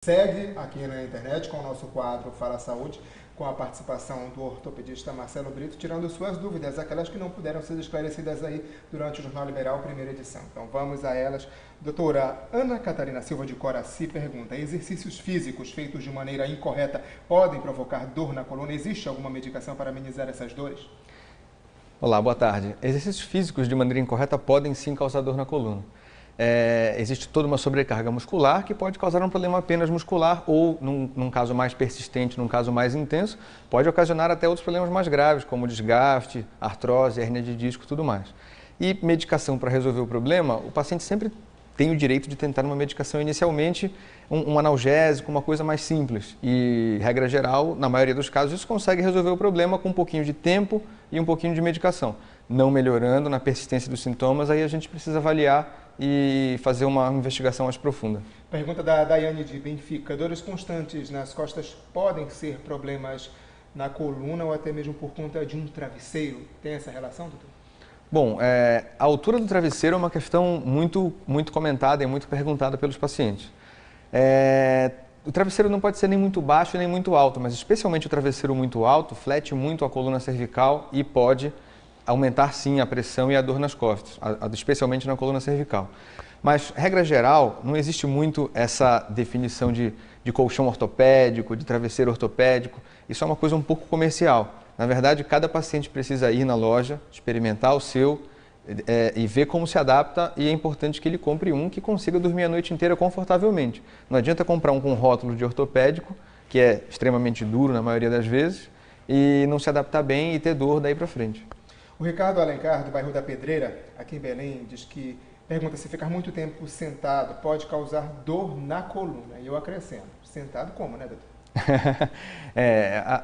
Segue aqui na internet com o nosso quadro Fala Saúde, com a participação do ortopedista Marcelo Brito, tirando suas dúvidas, aquelas que não puderam ser esclarecidas aí durante o Jornal Liberal, primeira edição. Então vamos a elas. Doutora Ana Catarina Silva de Coraci pergunta: exercícios físicos feitos de maneira incorreta podem provocar dor na coluna? Existe alguma medicação para amenizar essas dores? Olá, boa tarde. Exercícios físicos de maneira incorreta podem sim causar dor na coluna. Existe toda uma sobrecarga muscular que pode causar um problema apenas muscular ou, num caso mais persistente, num caso mais intenso, pode ocasionar até outros problemas mais graves, como desgaste, artrose, hérnia de disco e tudo mais. E medicação para resolver o problema, o paciente sempre tem o direito de tentar uma medicação inicialmente, um analgésico, uma coisa mais simples. E, regra geral, na maioria dos casos, isso consegue resolver o problema com um pouquinho de tempo e um pouquinho de medicação. Não melhorando na persistência dos sintomas, aí a gente precisa avaliar e fazer uma investigação mais profunda. Pergunta da Daiane de Benfica: dores constantes nas costas podem ser problemas na coluna ou até mesmo por conta de um travesseiro? Tem essa relação, doutor? Bom, a altura do travesseiro é uma questão muito comentada e muito perguntada pelos pacientes. O travesseiro não pode ser nem muito baixo nem muito alto, mas especialmente o travesseiro muito alto flete muito a coluna cervical e pode aumentar sim a pressão e a dor nas costas, especialmente na coluna cervical. Mas, regra geral, não existe muito essa definição de colchão ortopédico, de travesseiro ortopédico. Isso é uma coisa um pouco comercial. Na verdade, cada paciente precisa ir na loja, experimentar o seu e ver como se adapta, e é importante que ele compre um que consiga dormir a noite inteira confortavelmente. Não adianta comprar um com rótulo de ortopédico, que é extremamente duro na maioria das vezes, e não se adaptar bem e ter dor daí para frente. O Ricardo Alencar, do bairro da Pedreira, aqui em Belém, pergunta se ficar muito tempo sentado pode causar dor na coluna. E eu acrescento: sentado como, né, doutor?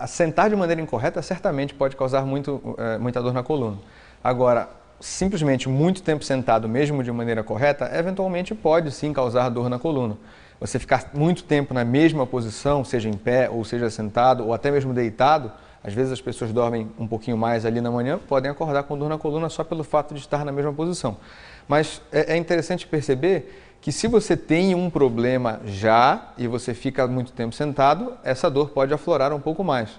Sentar de maneira incorreta certamente pode causar muita dor na coluna. Agora, simplesmente muito tempo sentado, mesmo de maneira correta, eventualmente pode sim causar dor na coluna. Você ficar muito tempo na mesma posição, seja em pé ou seja sentado ou até mesmo deitado, às vezes as pessoas dormem um pouquinho mais ali na manhã, podem acordar com dor na coluna só pelo fato de estar na mesma posição. Mas é interessante perceber que se você tem um problema já e você fica muito tempo sentado, essa dor pode aflorar um pouco mais.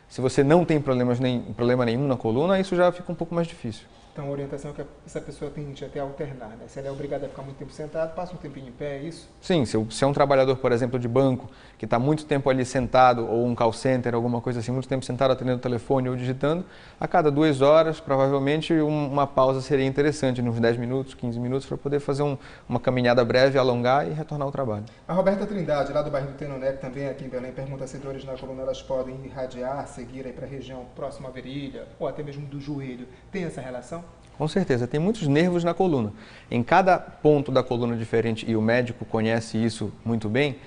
Se você não tem problema nenhum na coluna, isso já fica um pouco mais difícil. Então a orientação é que essa pessoa tende até a alternar, né? Se ela é obrigada a ficar muito tempo sentado, passa um tempinho em pé, é isso? Sim, se é um trabalhador, por exemplo, de banco, que está muito tempo ali sentado, ou um call center, alguma coisa assim, muito tempo sentado atendendo o telefone ou digitando, a cada 2 horas, provavelmente uma pausa seria interessante, uns 10 minutos, 15 minutos, para poder fazer uma caminhada breve, alongar e retornar ao trabalho. A Roberta Trindade, lá do bairro do Tenonec, também aqui em Belém, pergunta se dores na coluna elas podem irradiar, seguir aí para a região próxima à virilha, ou até mesmo do joelho. Tem essa relação? Com certeza, tem muitos nervos na coluna. Em cada ponto da coluna diferente, e o médico conhece isso muito bem,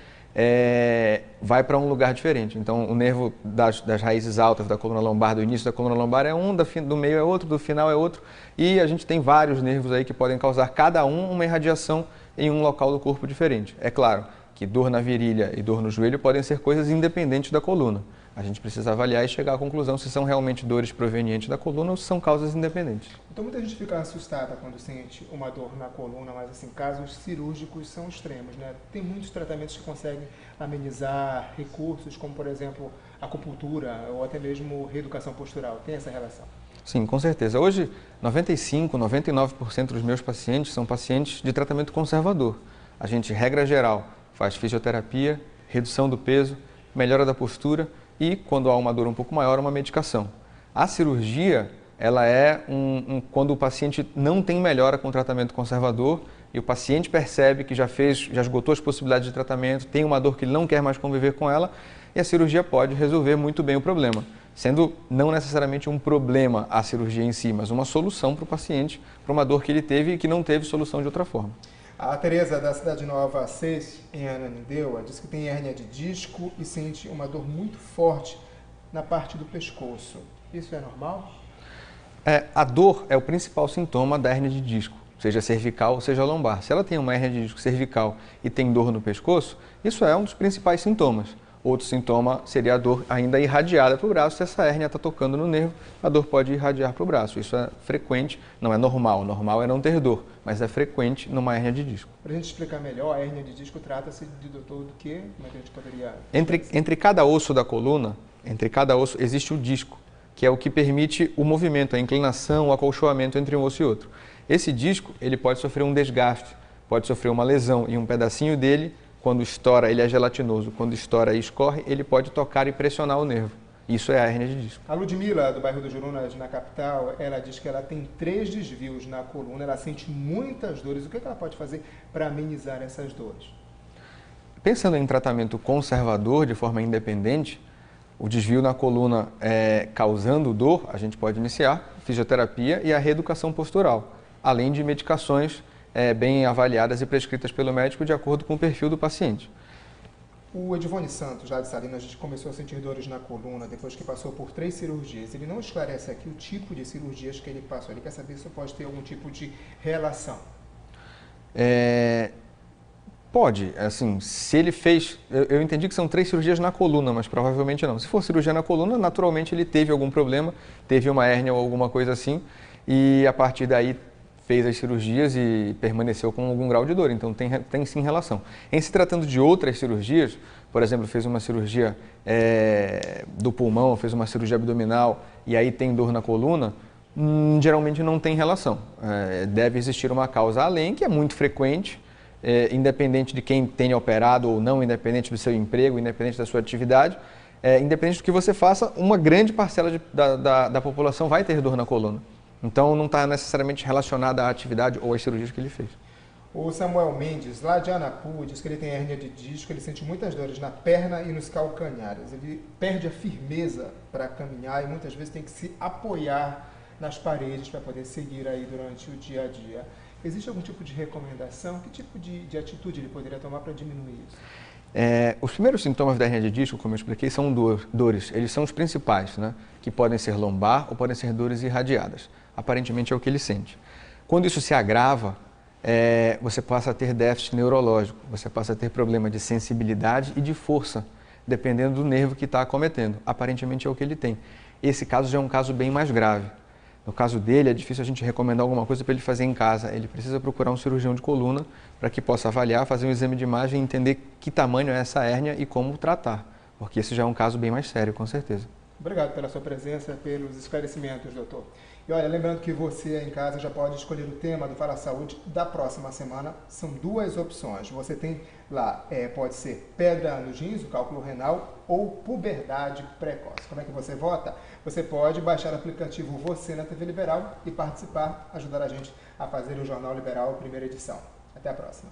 vai para um lugar diferente. Então, o nervo das raízes altas da coluna lombar, do início da coluna lombar é um, do meio é outro, do final é outro. E a gente tem vários nervos aí que podem causar cada uma irradiação em um local do corpo diferente. É claro que dor na virilha e dor no joelho podem ser coisas independentes da coluna. A gente precisa avaliar e chegar à conclusão se são realmente dores provenientes da coluna ou se são causas independentes. Então muita gente fica assustada quando sente uma dor na coluna, mas assim, casos cirúrgicos são extremos, né? Tem muitos tratamentos que conseguem amenizar, recursos como, por exemplo, acupuntura ou até mesmo reeducação postural. Tem essa relação? Sim, com certeza. Hoje, 95%, 99% dos meus pacientes são pacientes de tratamento conservador. A gente, regra geral, faz fisioterapia, redução do peso, melhora da postura e, quando há uma dor um pouco maior, uma medicação. A cirurgia, ela é quando o paciente não tem melhora com o tratamento conservador e o paciente percebe que já esgotou as possibilidades de tratamento, tem uma dor que ele não quer mais conviver com ela, e a cirurgia pode resolver muito bem o problema, sendo não necessariamente um problema a cirurgia em si, mas uma solução para o paciente, para uma dor que ele teve e que não teve solução de outra forma. A Tereza, da Cidade Nova 6, em Ananindeua, diz que tem hérnia de disco e sente uma dor muito forte na parte do pescoço. Isso é normal? A dor é o principal sintoma da hérnia de disco, seja cervical ou seja lombar. Se ela tem uma hérnia de disco cervical e tem dor no pescoço, isso é um dos principais sintomas. Outro sintoma seria a dor ainda irradiada para o braço. Se essa hérnia está tocando no nervo, a dor pode irradiar para o braço. Isso é frequente, não é normal. Normal é não ter dor, mas é frequente numa hérnia de disco. Para a gente explicar melhor, a hérnia de disco trata-se de, doutor, do quê? Como é que a gente poderia... Entre cada osso da coluna, entre cada osso, existe o disco, que é o que permite o movimento, a inclinação, o acolchoamento entre um osso e outro. Esse disco, ele pode sofrer um desgaste, pode sofrer uma lesão e um pedacinho dele, quando estoura, ele é gelatinoso, quando estoura e escorre, ele pode tocar e pressionar o nervo. Isso é a hérnia de disco. A Ludmila, do bairro do Jurunas, na capital, ela diz que ela tem 3 desvios na coluna, ela sente muitas dores. O que ela pode fazer para amenizar essas dores? Pensando em tratamento conservador, de forma independente, o desvio na coluna causando dor, a gente pode iniciar fisioterapia e a reeducação postural, além de medicações bem avaliadas e prescritas pelo médico de acordo com o perfil do paciente. O Edivone Santos, lá de Salinas, a gente começou a sentir dores na coluna depois que passou por 3 cirurgias. Ele não esclarece aqui o tipo de cirurgias que ele passou. Ele quer saber se pode ter algum tipo de relação. Pode, assim, se ele fez... Eu entendi que são 3 cirurgias na coluna, mas provavelmente não. Se for cirurgia na coluna, naturalmente ele teve algum problema, teve uma hérnia ou alguma coisa assim, e a partir daí fez as cirurgias e permaneceu com algum grau de dor, então tem sim relação. Em se tratando de outras cirurgias, por exemplo, fez uma cirurgia do pulmão, fez uma cirurgia abdominal e aí tem dor na coluna, geralmente não tem relação. Deve existir uma causa além, que é muito frequente, independente de quem tenha operado ou não, independente do seu emprego, independente da sua atividade, independente do que você faça, uma grande parcela da população vai ter dor na coluna. Então, não está necessariamente relacionada à atividade ou às cirurgias que ele fez. O Samuel Mendes, lá de Anapu, diz que ele tem hérnia de disco, ele sente muitas dores na perna e nos calcanhares. Ele perde a firmeza para caminhar e muitas vezes tem que se apoiar nas paredes para poder seguir aí durante o dia a dia. Existe algum tipo de recomendação? Que tipo de atitude ele poderia tomar para diminuir isso? Os primeiros sintomas da hérnia de disco, como eu expliquei, são dores. Eles são os principais, né? Que podem ser lombar ou podem ser dores irradiadas. Aparentemente é o que ele sente. Quando isso se agrava, você passa a ter déficit neurológico, você passa a ter problema de sensibilidade e de força, dependendo do nervo que está acometendo. Aparentemente é o que ele tem. Esse caso já é um caso bem mais grave. No caso dele, é difícil a gente recomendar alguma coisa para ele fazer em casa. Ele precisa procurar um cirurgião de coluna para que possa avaliar, fazer um exame de imagem e entender que tamanho é essa hérnia e como tratar, porque esse já é um caso bem mais sério, com certeza. Obrigado pela sua presença, pelos esclarecimentos, doutor. E olha, lembrando que você aí em casa já pode escolher o tema do Fala Saúde da próxima semana. São 2 opções. Você tem lá, pode ser pedra nos rins, o cálculo renal, ou puberdade precoce. Como é que você vota? Você pode baixar o aplicativo Você na TV Liberal e participar, ajudar a gente a fazer o Jornal Liberal, primeira edição. Até a próxima.